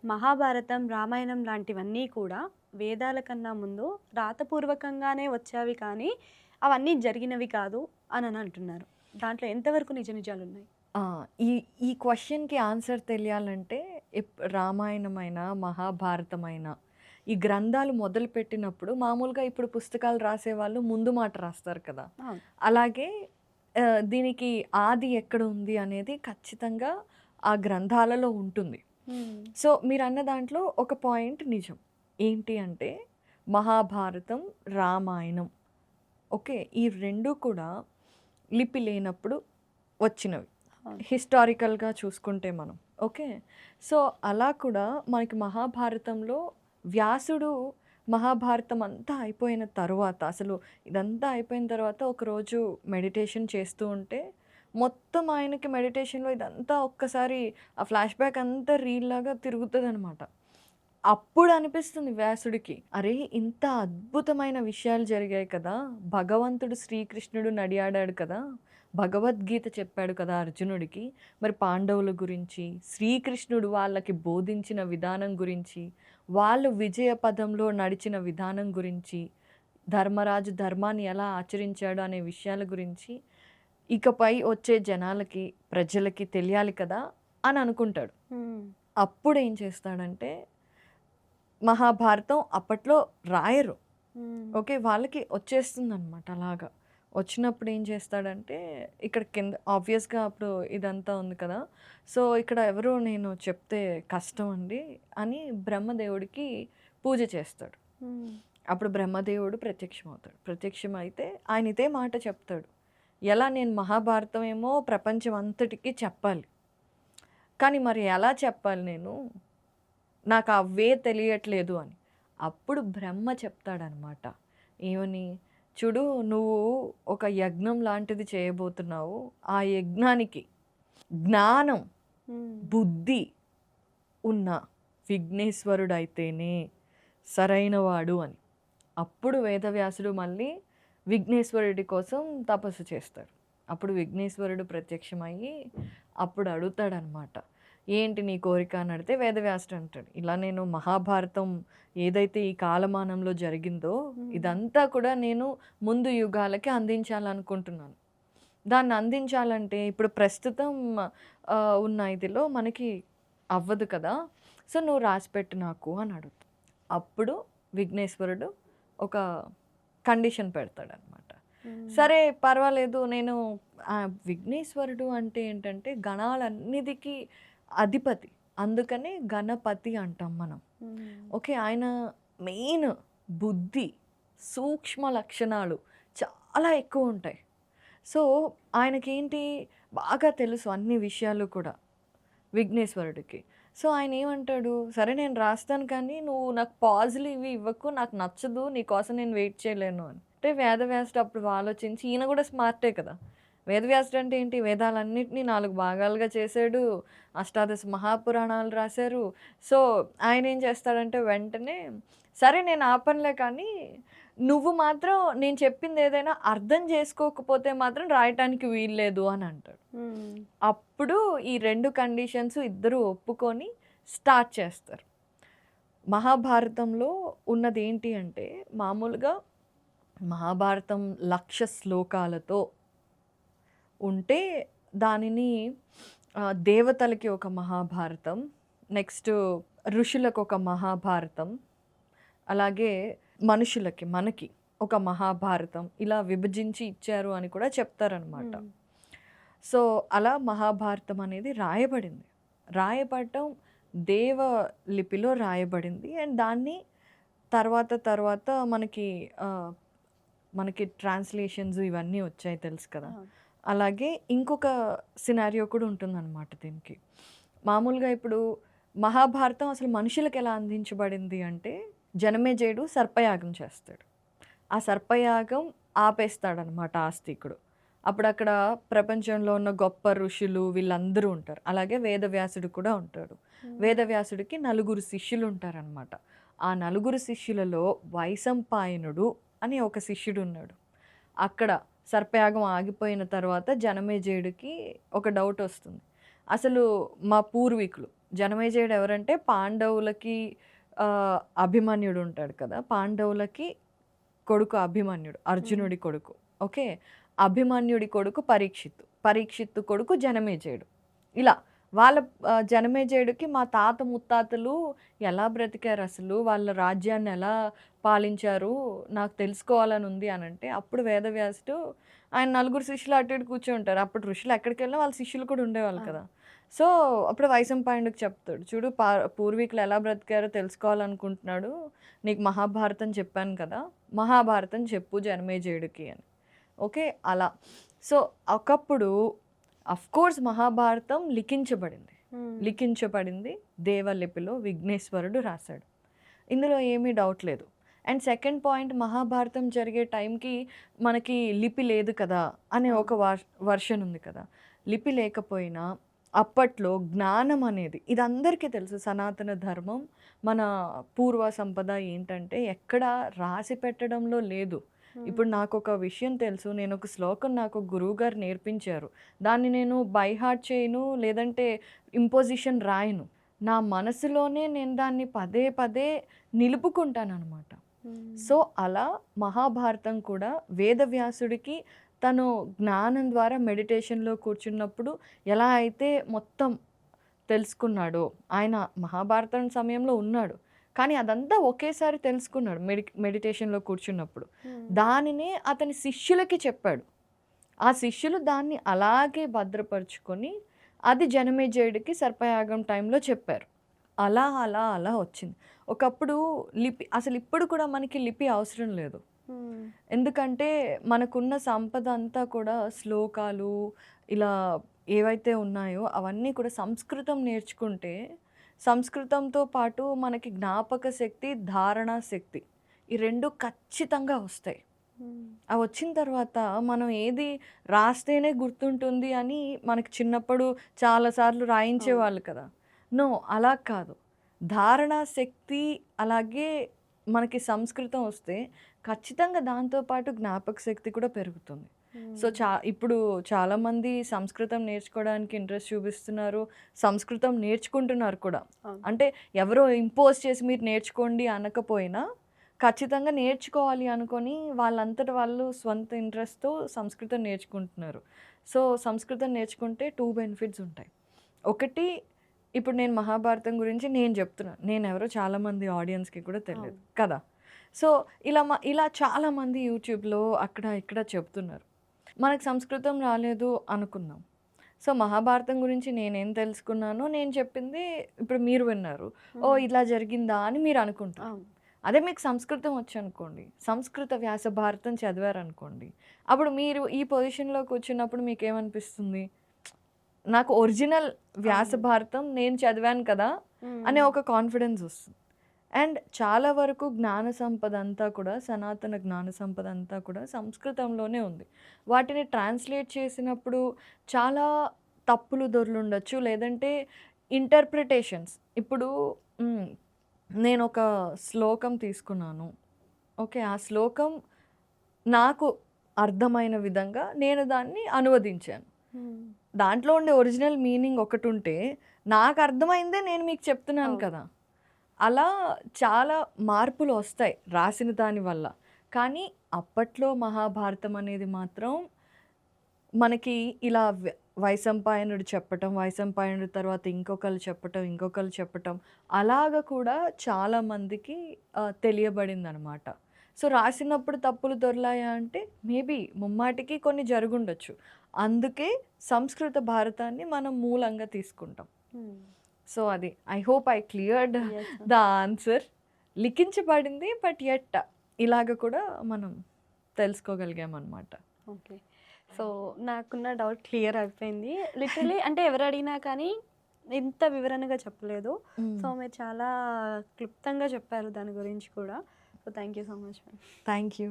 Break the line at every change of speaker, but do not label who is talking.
మహాభారతం, రామాయణం లాంటివన్నీ కూడా వేదాల కన్నా ముందు రాతపూర్వకంగానే వచ్చేవి కానీ, అవన్నీ జరిగినవి కాదు అనని అంటున్నారు. దాంట్లో ఎంతవరకు నిజ నిజాలున్నాయి?
ఆ! ఈ ఈ క్వెషన్‌కి ఆన్సర్ తెలియాలంటే రామాయణమైనా, మహాభారతమైనా ఈ గ్రంథాలు మొదలుపెట్టినప్పుడు మామూలుగా ఇప్పుడు పుస్తకాలు రాసేవాళ్ళు ముందు మాట రాస్తారు కదా!
అవును.
అలాగే దీనికి ఆది ఎక్కడ ఉంది అనేది ఖచ్చితంగా ఆ గ్రంథాలలో ఉంటుంది.
హ్మ్.
సో, మీరన్న దాంట్లో ఒక పాయింట్ నిజం. ఏంటి అంటే మహాభారతం, రామాయణం ఓకే. ఈ 2 కూడా లిపి లేనప్పుడు వచ్చినవి.
అవును.
హిస్టారికల్‌గా చూసుకుంటే మనం. ఓకే. సో, అలా కూడా మనకి మహాభారతంలో వ్యాసుడు మహాభారతం అంతా అయిపోయిన తరువాత అసలు ఇదంతా అయిపోయిన తర్వాత ఒకరోజు మెడిటేషన్ చేస్తూ ఉంటే మొత్తం ఆయనకి మెడిటేషన్‌లో ఇదంతా ఒక్కసారి ఆ ఫ్లాష్‌బ్యాక్ అంతా రీల్‌లాగా తిరుగుతదనమాట. అప్పుడు అనిపిస్తుంది వ్యాసుడికి, అరే! ఇంత అద్భుతమైన విషయాలు జరిగాయి కదా! భగవంతుడు శ్రీకృష్ణుడు నడియాడాడు కదా! భగవద్గీత చెప్పాడు కదా అర్జునుడికి. మరి పాండవుల గురించి, శ్రీకృష్ణుడు వాళ్ళకి బోధించిన విధానం గురించి, వాళ్ళు విజయ పదంలో నడిచిన విధానం గురించి, ధర్మరాజు ధర్మాన్ని ఎలా ఆచరించాడు అనే విషయాల గురించి, ఇకపై వచ్చే జనాలకి, ప్రజలకి తెలియాలి కదా! అని అనుకుంటాడు.
హ్మ్.
అప్పుడేం చేస్తాడంటే మహాభారతం అప్పట్లో రాయరు.
హ్మ్.
ఓకే. వాళ్ళకి వచ్చేస్తుందనమాట అలాగా. వచ్చినప్పుడు ఏం చేస్తాడంటే, ఇక్కడ కింద ఆబ్వియస్‌గా అప్పుడు ఇదంతా ఉంది కదా! సో, ఇక్కడ ఎవరో నేను చెప్తే కష్టం అండి అని బ్రహ్మదేవుడికి పూజ చేస్తాడు.
హ్మ్.
అప్పుడు బ్రహ్మదేవుడు ప్రత్యక్షమవుతాడు. ప్రత్యక్షమైతే ఆయన ఇదే మాట చెప్తాడు. ఎలా నేను మహాభారతం ఏమో ప్రపంచం అంతటికి చెప్పాలి. కానీ మరి ఎలా చెప్పాలి నేను? నాకు ఆ వే తెలియట్లేదు అని. అప్పుడు బ్రహ్మ చెప్తాడనమాట. ఏమని? చూడు నువ్వు ఒక యజ్ఞం లాంటిది చేయబోతున్నావు. ఆ యజ్ఞానికి జ్ఞానం,
హ్మ్.
బుద్ధి ఉన్న విఘ్నేశ్వరుడైతేనే సరైనవాడు అని. అప్పుడు వేదవ్యాసుడు మళ్ళీ విఘ్నేశ్వరుడి కోసం తపస్సు చేస్తాడు. అప్పుడు విఘ్నేశ్వరుడు ప్రత్యక్షమయ్యి అప్పుడు అడుగుతాడనమాట. ఏంటి నీ కోరిక అని అడిగితే వేదవ్యాసుడు అంటాడు. ఇలా నేను మహాభారతం ఏదైతే ఈ కాలమానంలో జరిగిందో
హ్మ్.
ఇదంతా కూడా నేను ముందు యుగాలకి అందించాలనుకుంటున్నాను. దాన్ని అందించాలంటే ఇప్పుడు ప్రస్తుతం ఉన్న ఇదిలో మనకి అవ్వదు కదా! సో, నువ్వు రాసిపెట్టు నాకు అని అడుగుతాడు. అప్పుడు విఘ్నేశ్వరుడు ఒక కండిషన్ పెడతాడనమాట.
హ్మ్.
సరే పర్వాలేదు నేను విఘ్నేశ్వరుడు అంటే ఏంటంటే గణాలన్నిటికి అధిపతి. అందుకని గణపతి అంటాం మనం.
హ్మ్.
ఓకే. ఆయన మెయిన్ బుద్ధి, సూక్ష్మ లక్షణాలు చాలా ఎక్కువుంటాయి. సో, ఆయనకేంటి బాగా తెలుసు అన్ని విషయాలు కూడా విఘ్నేశ్వరుడికి. సో, ఆయనేమంటాడు, "సరే నేను రాస్తాను కానీ నువ్వు నాకు పాజులు ఇవి ఇవ్వకు. నాకు నచ్చదు. నీ కోసం నేను వెయిట్ చేయలేను" అని. అంటే వేదవ్యాసుడు అప్పుడు ఆలోచించి ఈయన కూడా స్మార్టే కదా! వేదవ్యాసుడు అంటే ఏంటి వేదాలన్నిటిని 4 భాగాలుగా చేసాడు. అష్టాదశ మహాపురాణాలు రాశారు. సో, ఆయనేం చేస్తాడంటే వెంటనే, "సరే నేను ఆపనులే కానీ నువ్వు మాత్రం నేను చెప్పిందేదైనా అర్థం చేసుకోకపోతే మాత్రం రాయటానికి వీల్లేదు" అని అంటాడు.
హ్మ్.
అప్పుడు ఈ 2 కండిషన్స్ ఇద్దరు ఒప్పుకొని స్టార్ట్ చేస్తారు. మహాభారతంలో ఉన్నదేంటి అంటే మామూలుగా మహాభారతం 1,00,000 శ్లోకాలతో ఉంటే దానిని దేవతలకి ఒక మహాభారతం, నెక్స్ట్ ఋషులకొక మహాభారతం, అలాగే మనుషులకి మనకి ఒక మహాభారతం ఇలా విభజించి ఇచ్చారు అని కూడా చెప్తారనమాట.
హ్మ్.
సో, అలా మహాభారతం అనేది రాయబడింది. రాయబడటం దేవ లిపిలో రాయబడింది. అండ్ దాన్ని తర్వాత తర్వాత ఆహ్, మనకి ట్రాన్స్‌లేషన్స్ ఇవన్నీ వచ్చాయి తెలుసు కదా!
అవును.
అలాగే ఇంకొక సినారియో కూడా ఉంటుందనమాట దీనికి. మామూలుగా ఇప్పుడు మహాభారతం అసలు మనుషులకెలా అందించబడింది అంటే, జనమేజయుడు సర్పయాగం చేస్తాడు. ఆ సర్పయాగం ఆపేస్తాడనమాట ఆస్తికుడు. అప్పుడక్కడ ప్రపంచంలో ఉన్న గొప్ప ఋషులు వీళ్ళందరూ ఉంటారు. అలాగే వేదవ్యాసుడు కూడా ఉంటాడు.
హ్మ్.
వేదవ్యాసుడికి నలుగురు శిష్యులుంటారనమాట. ఆ నలుగురు శిష్యులలో వైశంపాయనుడు అని ఒక శిష్యుడున్నాడు. అక్కడ సర్పయాగం ఆగిపోయిన తర్వాత జనమేజయుడికి ఒక డౌటొస్తుంది. అసలు మా పూర్వీకులు జనమేజయుడు ఎవరంటే పాండవులకి అభిమన్యుడు ఉంటాడు కదా, పాండవులకి కొడుకు అభిమన్యుడు, అర్జునుడి కొడుకు. ఓకే, అభిమన్యుడి కొడుకు పరీక్షిత్తు, పరీక్షిత్తు కొడుకు జనమేజయుడు. ఇలా వాళ్ళ జనమేజయుడికి మా తాత ముత్తాతలు ఎలా బ్రతికారు, అసలు వాళ్ళ రాజ్యాన్ని ఎలా పాలించారు నాకు తెలుసుకోవాలని ఉంది అని అంటే, అప్పుడు వేదవ్యాసుడు ఆయన నలుగురు శిష్యులు అటు ఇటు కూర్చుంటారు. అప్పుడు ఋషులు ఎక్కడికి వెళ్ళినా వాళ్ళ శిష్యులు కూడా ఉండేవాళ్ళు కదా. సో అప్పుడు వైశంపాయనుడికి చెప్తాడు, చూడు పూర్వీకులు ఎలా బ్రతికారో తెలుసుకోవాలనుకుంటున్నాడు, నీకు మహాభారతం చెప్పాను కదా, మహాభారతం చెప్పు జనమేజయుడికి అని. ఓకే, అలా. సో ఒకప్పుడు కోర్స్ మహాభారతం లిఖించబడింది దేవలిపిలో, విఘ్నేశ్వరుడు రాశాడు, ఇందులో ఏమీ డౌట్ లేదు. అండ్ సెకండ్ పాయింట్, మహాభారతం జరిగే టైంకి మనకి లిపి లేదు కదా అనే ఒక వర్షన్ ఉంది కదా. లిపి లేకపోయినా అప్పట్లో జ్ఞానం అనేది, ఇది అందరికీ తెలుసు, సనాతన ధర్మం మన పూర్వ సంపద ఏంటంటే ఎక్కడ రాసి పెట్టడంలో లేదు. ఇప్పుడు నాకు ఒక విషయం తెలుసు, నేను ఒక శ్లోకం నాకు గురువుగారు నేర్పించారు, దాన్ని నేను బై హార్ట్ చేయను, లేదంటే ఇంపోజిషన్ రాయను, నా మనసులోనే నేను దాన్ని పదే పదే నిలుపుకుంటాను అనమాట. సో అలా మహాభారతం కూడా వేదవ్యాసుడికి తను జ్ఞానం ద్వారా మెడిటేషన్లో కూర్చున్నప్పుడు ఎలా అయితే మొత్తం తెలుసుకున్నాడో, ఆయన మహాభారతం సమయంలో ఉన్నాడు కానీ అదంతా ఒకేసారి తెలుసుకున్నాడు మెడిటేషన్లో కూర్చున్నప్పుడు. దానినే అతని శిష్యులకి చెప్పాడు, ఆ శిష్యులు దాన్ని అలాగే భద్రపరుచుకొని అది జనమేజయుడికి సర్పయాగం టైంలో చెప్పారు. అలా అలా అలా వచ్చింది. ఒకప్పుడు లిపి, అసలు ఇప్పుడు కూడా మనకి లిపి అవసరం లేదు, ఎందుకంటే మనకున్న సంపద అంతా కూడా శ్లోకాలు ఇలా ఏవైతే ఉన్నాయో అవన్నీ కూడా సంస్కృతం నేర్చుకుంటే, సంస్కృతంతో పాటు మనకి జ్ఞాపక శక్తి, ధారణ శక్తి, ఈ రెండు ఖచ్చితంగా వస్తాయి. అవి వచ్చిన తర్వాత మనం ఏది రాస్తేనే గుర్తుంటుంది అని మనకి చిన్నప్పుడు చాలాసార్లు రాయించేవాళ్ళు కదా. నో, అలా కాదు. ధారణ శక్తి అలాగే మనకి సంస్కృతం వస్తే ఖచ్చితంగా దాంతోపాటు జ్ఞాపక శక్తి కూడా పెరుగుతుంది. సో ఇప్పుడు చాలామంది సంస్కృతం నేర్చుకోవడానికి ఇంట్రెస్ట్ చూపిస్తున్నారు, సంస్కృతం నేర్చుకుంటున్నారు కూడా. అంటే ఎవరో ఇంపోజ్ చేసి మీరు నేర్చుకోండి అనకపోయినా ఖచ్చితంగా నేర్చుకోవాలి అనుకొని వాళ్ళంతట వాళ్ళు స్వంత ఇంట్రెస్ట్తో సంస్కృతం నేర్చుకుంటున్నారు. సో సంస్కృతం నేర్చుకుంటే 2 బెనిఫిట్స్ ఉంటాయి. ఒకటి, ఇప్పుడు నేను మహాభారతం గురించి నేను చెప్తున్నాను, నేను ఎవరో చాలామంది ఆడియన్స్కి కూడా తెలియదు కదా. సో ఇలా చాలామంది యూట్యూబ్లో అక్కడ ఇక్కడ చెప్తున్నారు. మనకు సంస్కృతం రాలేదు అనుకుందాం. సో మహాభారతం గురించి నేనేం తెలుసుకున్నానో నేను చెప్పింది ఇప్పుడు మీరు విన్నారు, ఓ ఇలా జరిగిందా అని మీరు అనుకుంటారు. అదే మీకు సంస్కృతం వచ్చనుకోండి, సంస్కృత వ్యాస భారతం చదివారనుకోండి, అప్పుడు మీరు ఈ పొజిషన్లో కూర్చున్నప్పుడు మీకు ఏమనిపిస్తుంది, నాకు ఒరిజినల్ వ్యాస భారతం నేను చదివాను కదా అనే ఒక కాన్ఫిడెన్స్ వస్తుంది. అండ్ చాలా వరకు జ్ఞాన సంపద అంతా కూడా, సనాతన జ్ఞాన సంపద అంతా కూడా సంస్కృతంలోనే ఉంది. వాటిని ట్రాన్స్లేట్ చేసినప్పుడు చాలా తప్పులు దొర్లుండొచ్చు, లేదంటే ఇంటర్ప్రిటేషన్స్. ఇప్పుడు నేను ఒక శ్లోకం తీసుకున్నాను, ఓకే, ఆ శ్లోకం నాకు అర్థమైన విధంగా నేను దాన్ని అనువదించాను. దాంట్లో ఉండే ఒరిజినల్ మీనింగ్ ఒకటి ఉంటే నాకు అర్థమైందే నేను మీకు చెప్తున్నాను కదా. అలా చాలా మార్పులు వస్తాయి రాసిన దాని వల్ల. కానీ అప్పట్లో మహాభారతం అనేది మాత్రం మనకి ఇలా వైశంపాయనుడు చెప్పటం, వైశంపాయనుడి తర్వాత ఇంకొకరు చెప్పటం అలాగ కూడా చాలామందికి తెలియబడింది అనమాట. సో రాసినప్పుడు తప్పులు దొరలాయా అంటే మేబీ ముమ్మాటికి కొన్ని జరుగుండొచ్చు. అందుకే సంస్కృత భారతాన్ని మనం మూలంగా తీసుకుంటాం. సో అది, I hope I cleared the answer. లిఖించబడింది, బట్ ఎట్ ఇలాగ కూడా మనం తెలుసుకోగలిగామన్నమాట.
ఓకే, సో నాకున్న డౌట్ క్లియర్ అయిపోయింది. లిటరలీ అంటే ఎవరు అడిగినా కానీ ఇంత వివరణగా చెప్పలేదు. సో మీరు చాలా క్లుప్తంగా చెప్పారు దాని గురించి కూడా. So thank you so much ma'am.
Thank you.